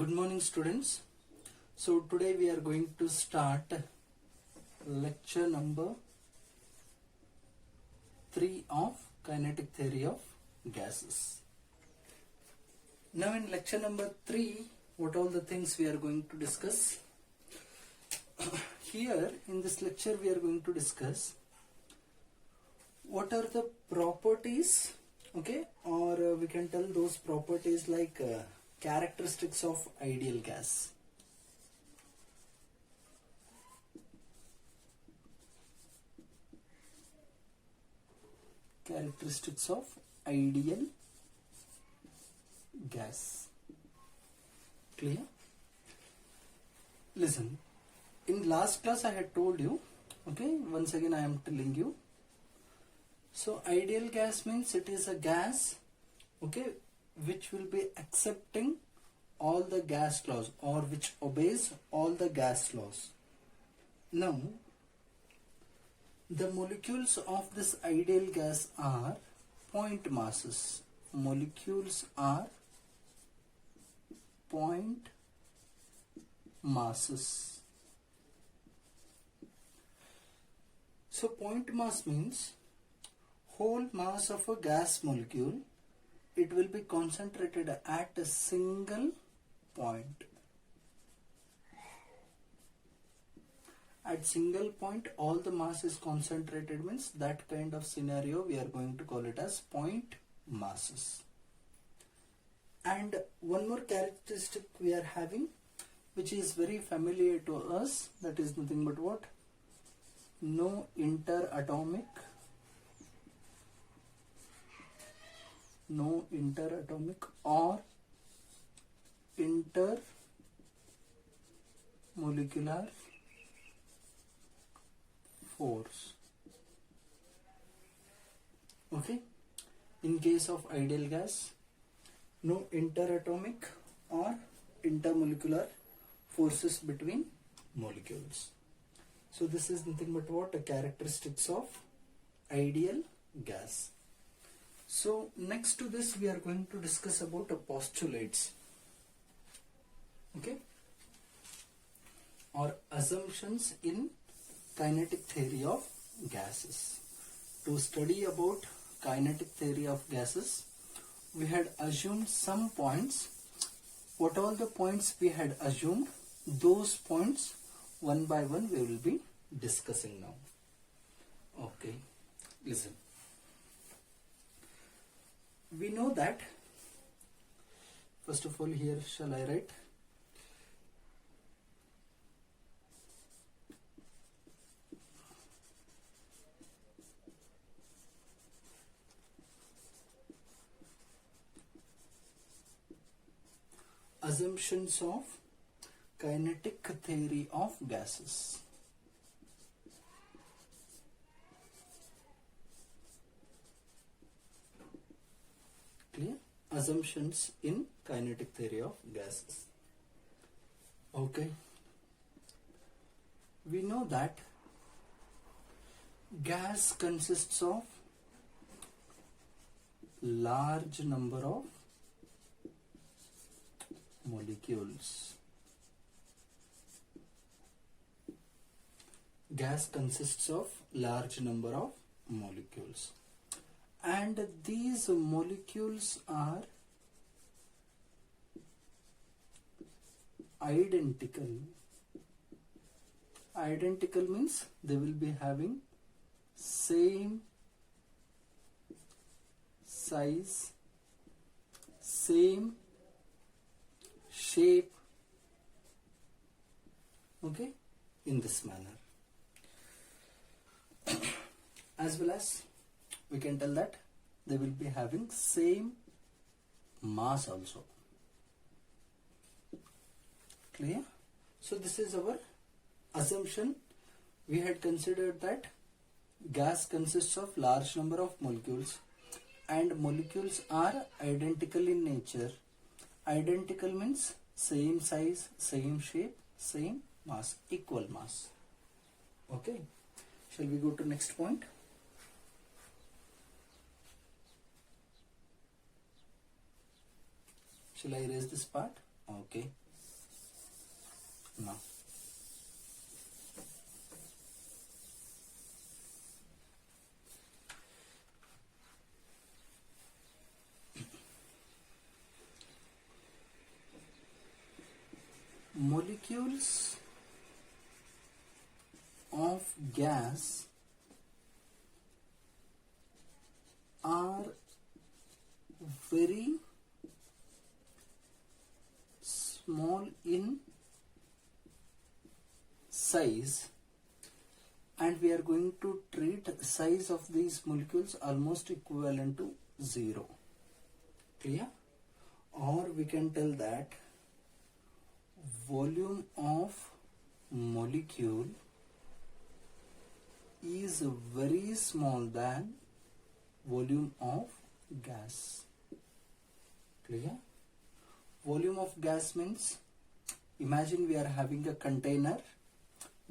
Good morning, students. So today we are going to start lecture number 3 of kinetic theory of gases. Now in lecture number 3, what all the things we are going to discuss? Here in this lecture we are going to discuss what are the properties, okay, or we can tell those properties like characteristics of ideal gas. Characteristics of ideal gas. Clear? Listen, in last class I had told you, okay, once again I am telling you. So ideal gas means it is a gas, okay, which will be accepting all the gas laws or which obeys all the gas laws. Now, the molecules of this ideal gas are point masses. Molecules are point masses. So point mass means whole mass of a gas molecule, it will be concentrated at a single point. At single point all the mass is concentrated means that kind of scenario we are going to call it as point masses. And one more characteristic we are having which is very familiar to us, that is nothing but what? No interatomic or intermolecular force. Okay, in case of ideal gas, no interatomic or intermolecular forces between molecules. So this is nothing but what? A characteristics of ideal gas. So next to this we are going to discuss about postulates, okay, or assumptions in kinetic theory of gases. To study about kinetic theory of gases, we had assumed some points. What all the points we had assumed, those points one by one we will be discussing now. Okay, listen. We know that, first of all, here shall I write? Assumptions of kinetic theory of gases. Clear? Assumptions in kinetic theory of gases. Okay. We know that gas consists of large number of molecules. Gas consists of large number of molecules. And these molecules are identical. Identical means they will be having same size, same shape, okay, in this manner. As well as we can tell that they will be having same mass also. Clear? So this is our assumption. We had considered that gas consists of large number of molecules and molecules are identical in nature. Identical means same size, same shape, same mass, equal mass. Okay. Shall we go to next point? Shall I erase this part? Okay. now. Molecules of gas are very small in size, and we are going to treat size of these molecules almost equivalent to 0. Clear? Or we can tell that volume of molecule is very small than volume of gas. Clear? Volume of gas means, imagine we are having a container.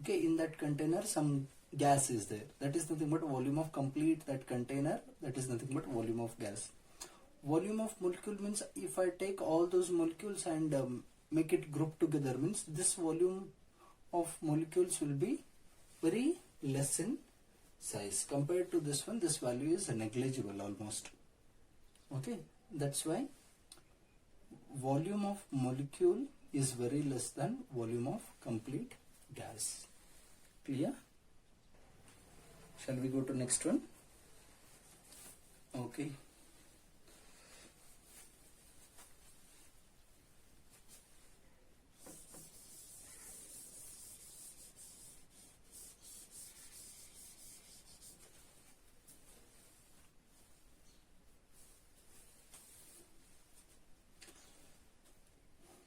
Okay, in that container some gas is there. That is nothing but volume of complete that container. That is nothing but volume of gas. Volume of molecule means if I take all those molecules and make it group together, means this volume of molecules will be very less in size. Compared to this one, this value is negligible almost. Okay, that's why volume of molecule is very less than volume of complete gas. Clear? Shall we go to next one? Okay.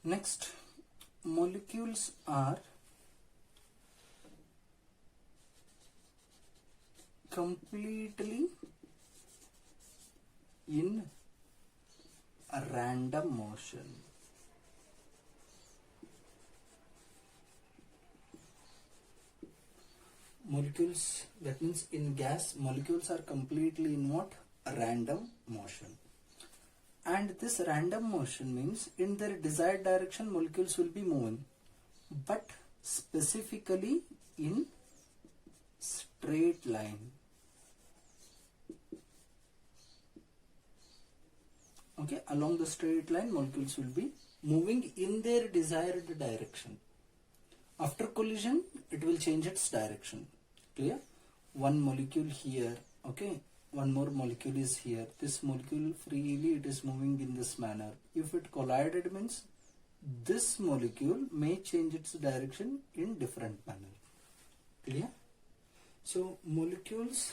Next, molecules are completely in a random motion. Molecules, that means in gas, molecules are completely in what? A random motion. And this random motion means in their desired direction molecules will be moving, but specifically in straight line. Okay, along the straight line molecules will be moving in their desired direction. After collision it will change its direction. Clear? One molecule here, okay, one more molecule is here. This molecule freely it is moving in this manner. If it collided means this molecule may change its direction in different manner. Clear? So molecules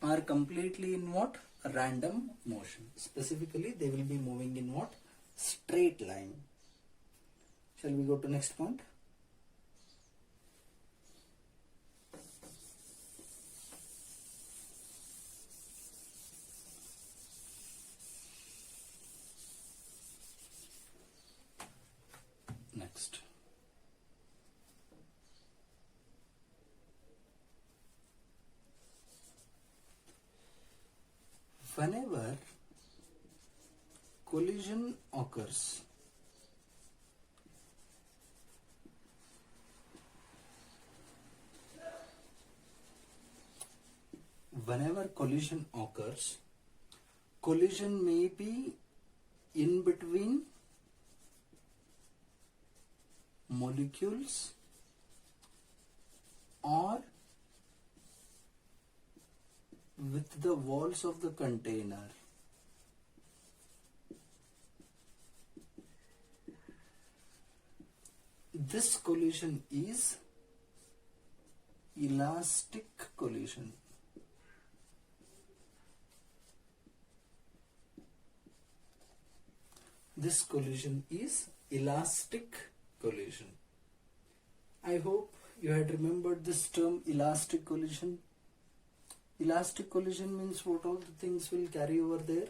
are completely in what? A random motion. Specifically they will be moving in what? Straight line. Shall we go to next point? Next. Whenever collision occurs, collision may be in between molecules or with the walls of the container. This collision is elastic collision. This collision is elastic collision. I hope you had remembered this term, elastic collision. Elastic collision means what all the things will carry over there.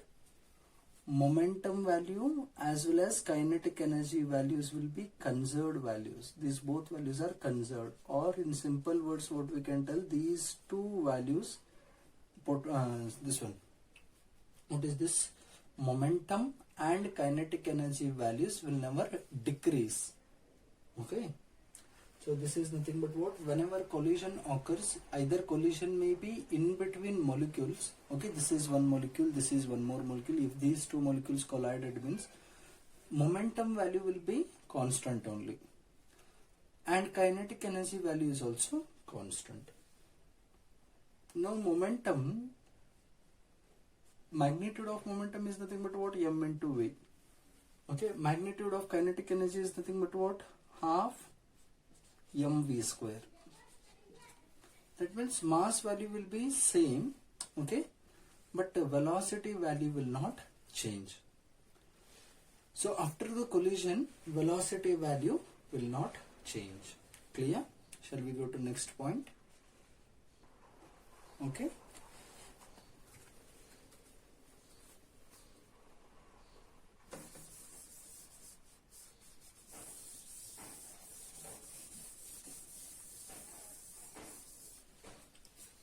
Momentum value as well as kinetic energy values will be conserved values. These both values are conserved, or in simple words what we can tell, these two values, this one, what is this? Momentum and kinetic energy values will never decrease. Okay, So this is nothing but what? Whenever collision occurs, either collision may be in between molecules. Okay, this is one molecule, this is one more molecule. If these two molecules collide, it means momentum value will be constant only. And kinetic energy value is also constant. Now momentum, magnitude of momentum is nothing but what? M into V. Okay, magnitude of kinetic energy is nothing but what? Half mv square. That means mass value will be same, okay, but the velocity value will not change. So after the collision, velocity value will not change. Clear? Shall we go to next point? Okay.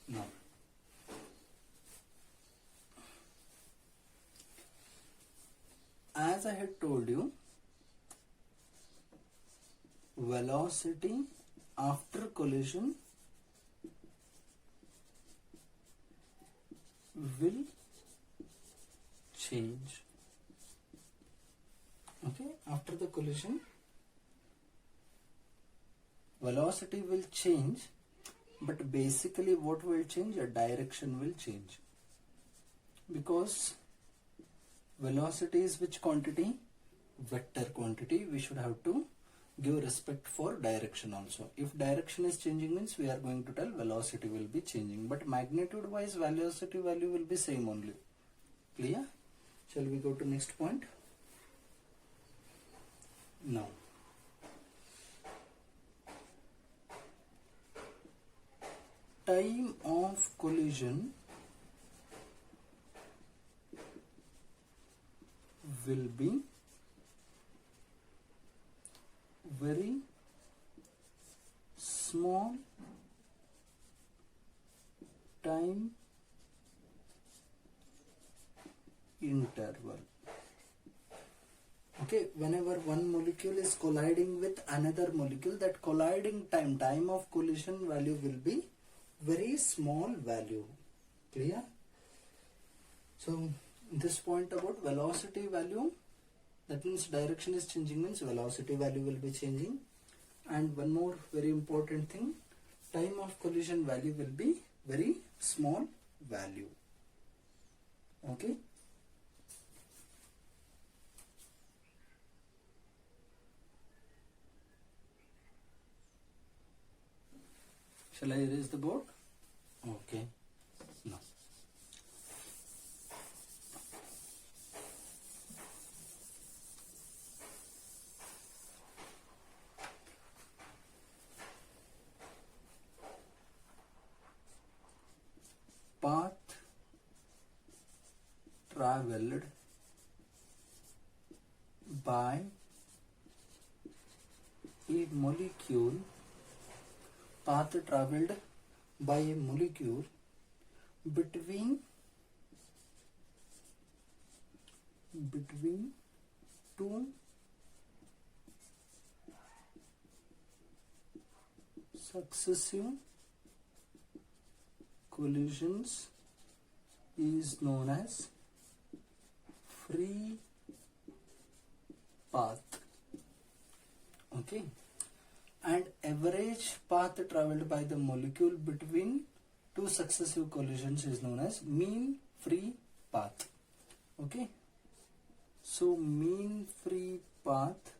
Now, as I had told you, velocity after collision will change. Okay, after the collision, velocity will change, but basically what will change? A direction will change, because velocity is which quantity? Vector quantity. We should have to give respect for direction also. If direction is changing means we are going to tell velocity will be changing, but magnitude wise velocity value will be same only. Clear? Shall we go to next point? Now, time of collision will be very small time interval. Okay, whenever one molecule is colliding with another molecule, that colliding time of collision value will be very small value. Clear? So this point about velocity value, that means direction is changing means velocity value will be changing. And one more very important thing, time of collision value will be very small value. Okay. Shall I erase the board? Okay. No. Path traveled by a molecule, path traveled by a molecule between two successive collisions is known as free path. Okay, and average path traveled by the molecule between two successive collisions is known as mean free path. Okay, so mean free path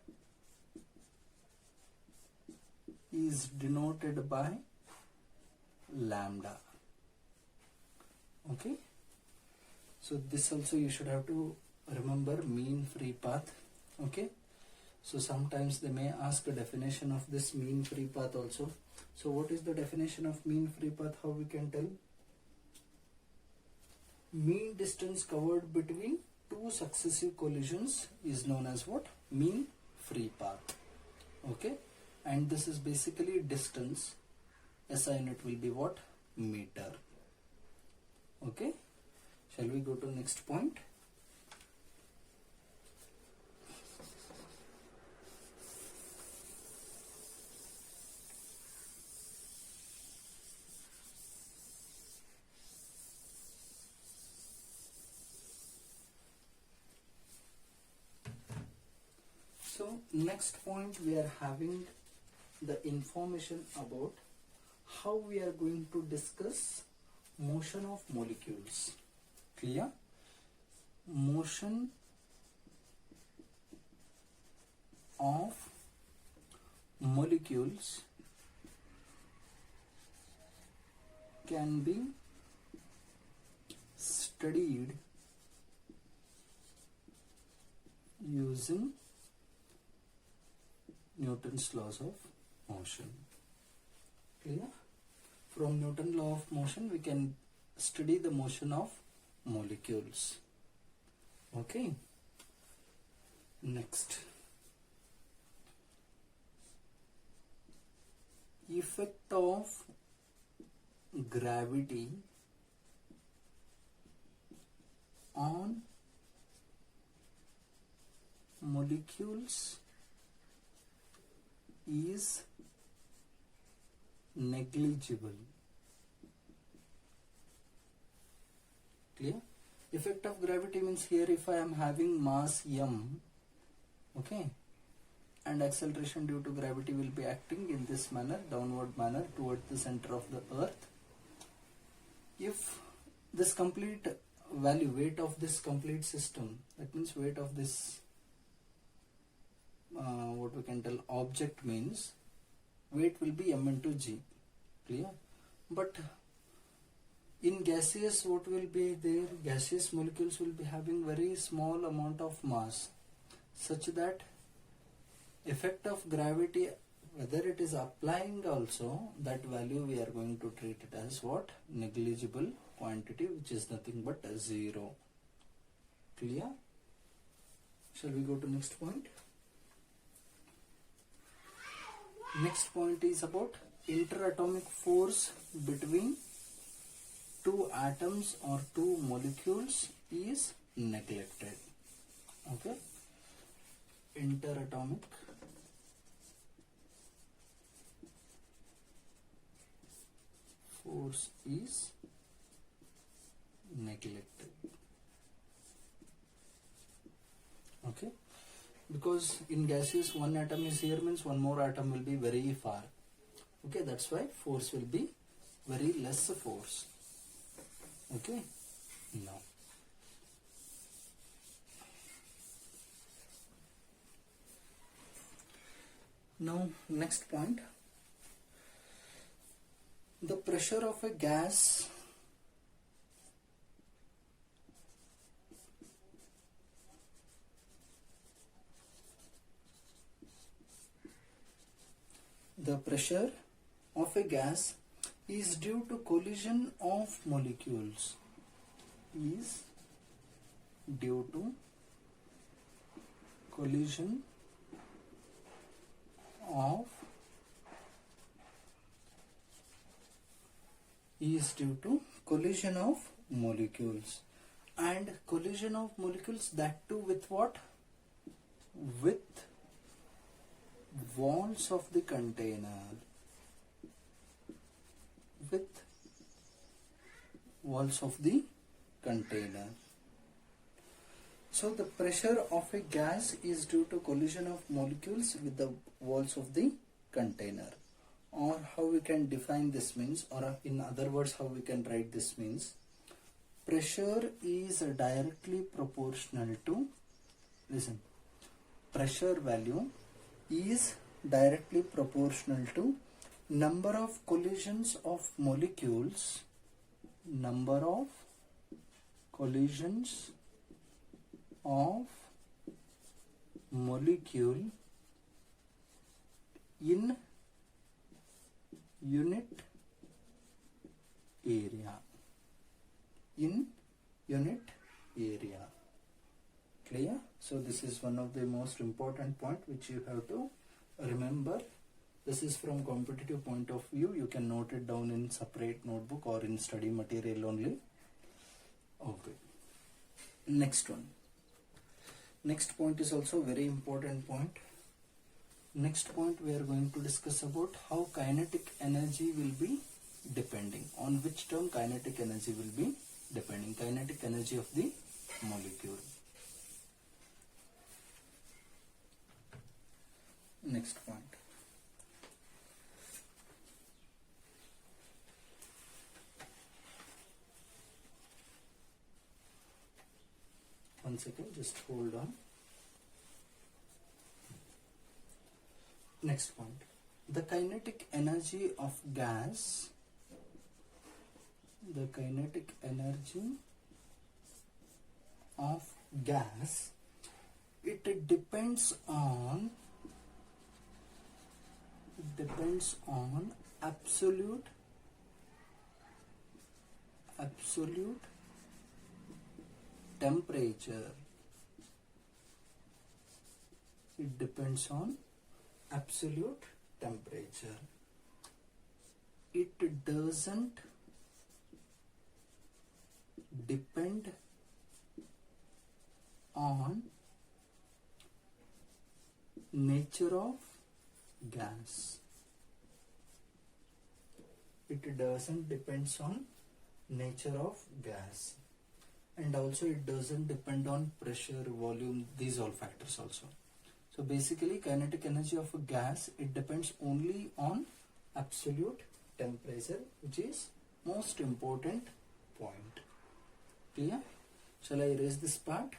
is denoted by lambda. Okay, so this also you should have to remember, mean free path. Okay, so sometimes they may ask a definition of this mean free path also. So what is the definition of mean free path? How we can tell? Mean distance covered between two successive collisions is known as what? Mean free path. Okay, and this is basically distance. SI unit will be what? Meter. Okay, shall we go to next point? So next point, we are having the information about how we are going to discuss motion of molecules. Clear? Motion of molecules can be studied using Newton's laws of motion. Clear? From Newton's law of motion, we can study the motion of molecules. Okay. Next. Effect of gravity on molecules is negligible. Clear? Effect of gravity means here if I am having mass m, okay, and acceleration due to gravity will be acting in this manner, downward manner towards the center of the earth. If this complete value, weight of this complete system, that means weight of this what we can tell object, means weight will be m into g. Clear? But in gaseous, what will be there? Gaseous molecules will be having very small amount of mass, such that effect of gravity, whether it is applying also, that value we are going to treat it as what? Negligible quantity, which is nothing but 0. Clear? Shall we go to next point? Next point is about interatomic force between two atoms or two molecules is neglected. Okay? Interatomic force is neglected. Okay? Because in gaseous, one atom is here, means one more atom will be very far. Okay, that's why force will be very less force. Okay, now next point, the pressure of a gas is due to collision of molecules. Is due to collision of molecules, and collision of molecules, that too with what? With walls of the container. With walls of the container. So the pressure of a gas is due to collision of molecules with the walls of the container. Or how we can define this means, or in other words how we can write this means, pressure is directly proportional to, listen, pressure value is directly proportional to number of collisions of molecules, number of collisions of molecule in unit area. In unit area. Clear? So this is one of the most important point which you have to remember. This is from competitive point of view. You can note it down in separate notebook or in study material only. Okay. Next one. Next point is also very important point. Next point we are going to discuss about how kinetic energy will be depending. On which term kinetic energy will be depending. Kinetic energy of the molecule. next point. One second, just hold on. Next point. The kinetic energy of gas, the kinetic energy of gas, it depends on absolute temperature. It depends on absolute temperature. It doesn't depend on nature of gas. It doesn't depends on nature of gas, and also it doesn't depend on pressure, volume, these all factors also. So basically kinetic energy of a gas, it depends only on absolute temperature, which is most important point. Clear? Shall I erase this part?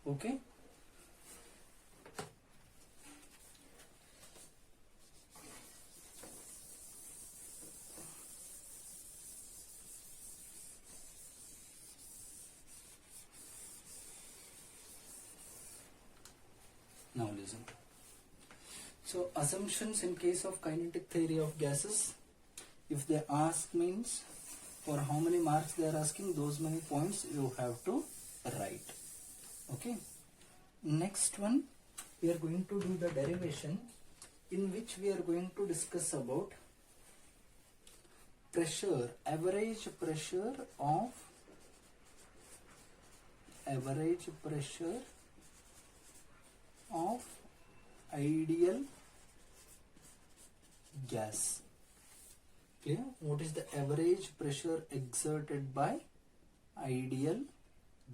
Okay. Now listen. So assumptions in case of kinetic theory of gases, if they ask means for how many marks they are asking, those many points you have to write. Okay. Next one, we are going to do the derivation, in which we are going to discuss about pressure, average pressure of ideal gas. Clear? What is the average pressure exerted by ideal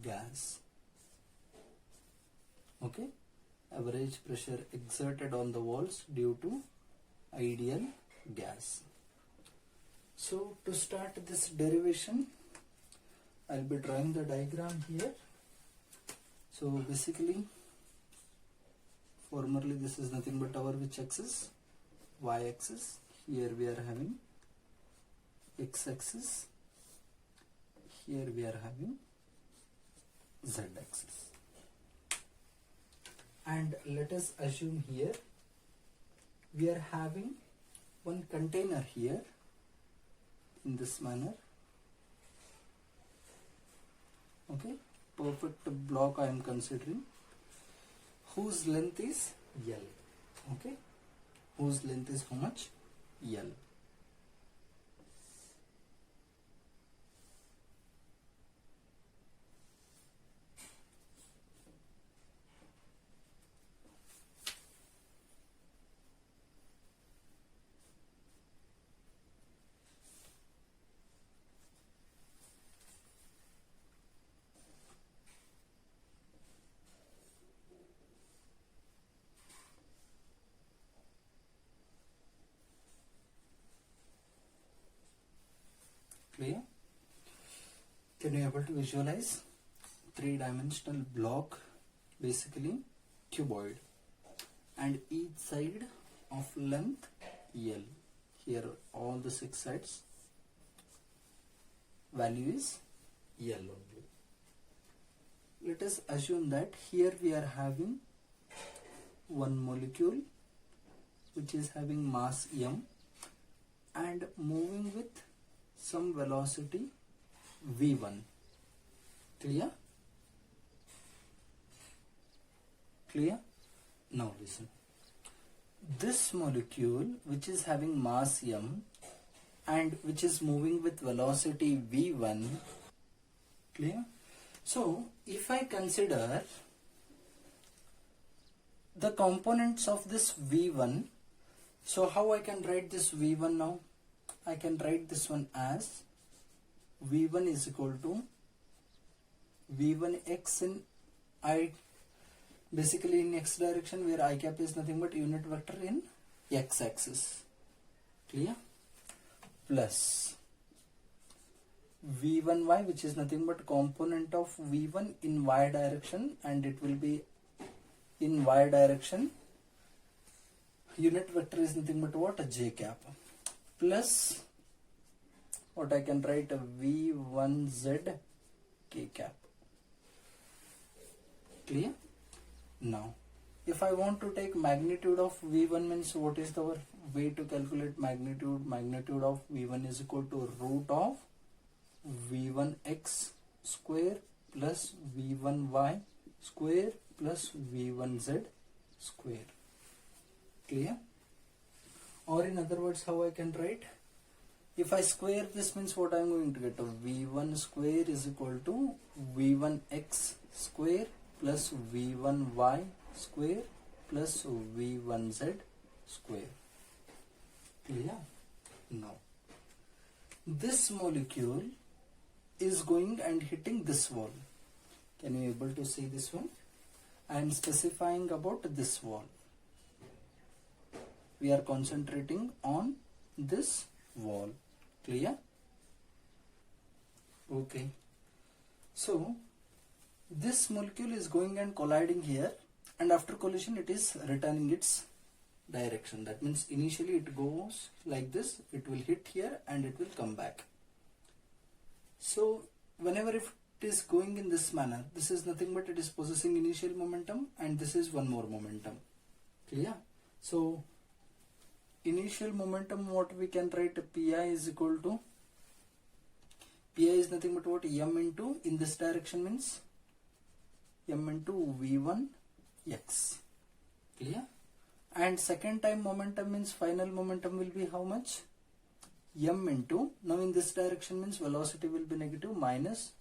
gas? Okay, average pressure exerted on the walls due to ideal gas. So to start this derivation, I'll be drawing the diagram here. So basically, formerly this is nothing but our which axis? Y-axis. Here we are having X-axis. Here we are having Z-axis. And let us assume here we are having one container here in this manner. Okay, perfect block I am considering, whose length is L. Okay, whose length is how much? L. Clear? Can you able to visualize? Three-dimensional block, basically cuboid, and each side of length L. Here all the 6 sides value is L only. Let us assume that here we are having one molecule which is having mass m and moving with some velocity v1. Clear? Clear? Now listen. This molecule which is having mass m and which is moving with velocity v1. Clear? So if I consider the components of this v1, so how I can write this v1 now? I can write this one as v1 is equal to v1x in I Basically in x direction, where I cap is nothing but unit vector in x axis. Clear? Plus v1y, which is nothing but component of v1 in y direction, and it will be in y direction. Unit vector is nothing but what? A j cap. Plus what I can write, a v1z k cap. Clear? Now if I want to take magnitude of v1, means what is our way to calculate magnitude? Magnitude of v1 is equal to root of v1x square plus v1y square plus v1z square. Clear? Or in other words, how I can write? If I square this, means what I am going to get? A v1 square is equal to v1x square plus v1y square plus v1z square. Clear? Now this molecule is going and hitting this wall. Can you able to see this one? I am specifying about this wall. We are concentrating on this wall. Clear? Okay. So this molecule is going and colliding here, and after collision it is returning its direction. That means initially it goes like this, it will hit here and it will come back. So whenever if it is going in this manner, this is nothing but it is possessing initial momentum, and this is one more momentum. Clear? So initial momentum, what we can write, pi is equal to, pi is nothing but what? M into, in this direction means m into v1x. Clear? And second time momentum means final momentum will be how much? M into, now in this direction means velocity will be negative, minus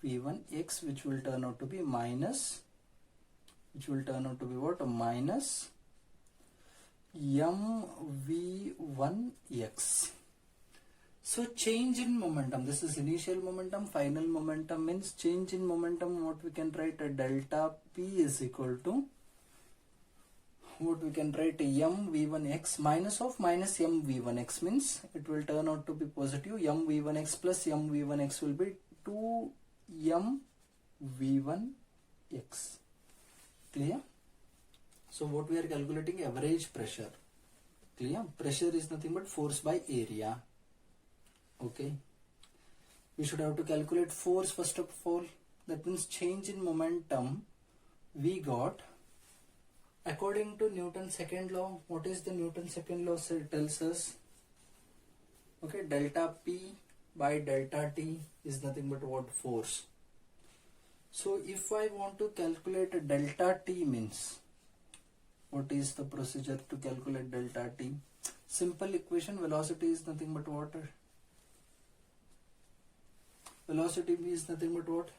v1x, which will turn out to be minus, which will turn out to be what? Minus mv1x. So change in momentum, this is initial momentum, final momentum means change in momentum. What we can write, a delta p is equal to, what we can write, mv1x minus of minus mv1x, means it will turn out to be positive. mv1x plus mv1x will be 2mv1x. Clear? So what we are calculating, average pressure. Clear? Pressure is nothing but force by area. Okay. We should have to calculate force first of all. That means change in momentum we got according to Newton's second law. What is the Newton's second law? So it tells us, okay, delta P by delta T is nothing but what? Force. So if I want to calculate a delta T, means what is the procedure to calculate delta T? Simple equation, velocity is nothing but what? Velocity is nothing but what?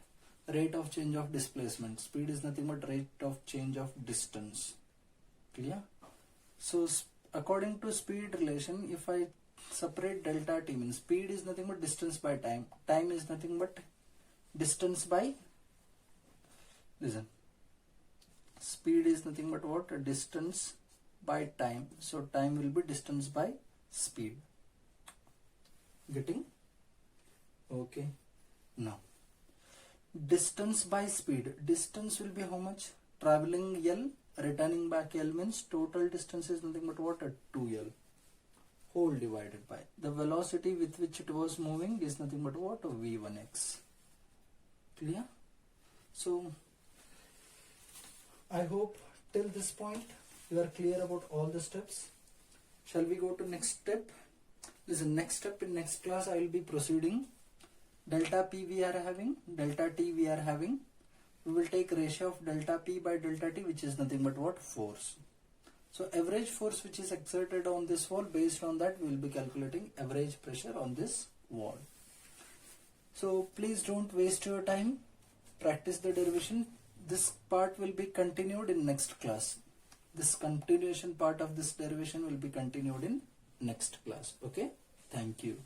Rate of change of displacement. Speed is nothing but rate of change of distance. Clear? So according to speed relation, if I separate delta T, means speed is nothing but distance by time. Time is nothing but distance by, listen, speed is nothing but what? Distance by time. So time will be distance by speed. Getting? Okay. Now distance by speed, distance will be how much? Traveling L, returning back L, means total distance is nothing but what? 2L whole divided by the velocity with which it was moving is nothing but what? v1x. Clear? So I hope till this point you are clear about all the steps. Shall we go to next step? Listen, next step in next class I will be proceeding. Delta P we are having, delta T we are having. We will take ratio of delta P by delta T, which is nothing but what? Force. So average force which is exerted on this wall, based on that we will be calculating average pressure on this wall. So please don't waste your time. Practice the derivation. This part will be continued in next class. This continuation part of this derivation will be continued in next class. Okay. Thank you.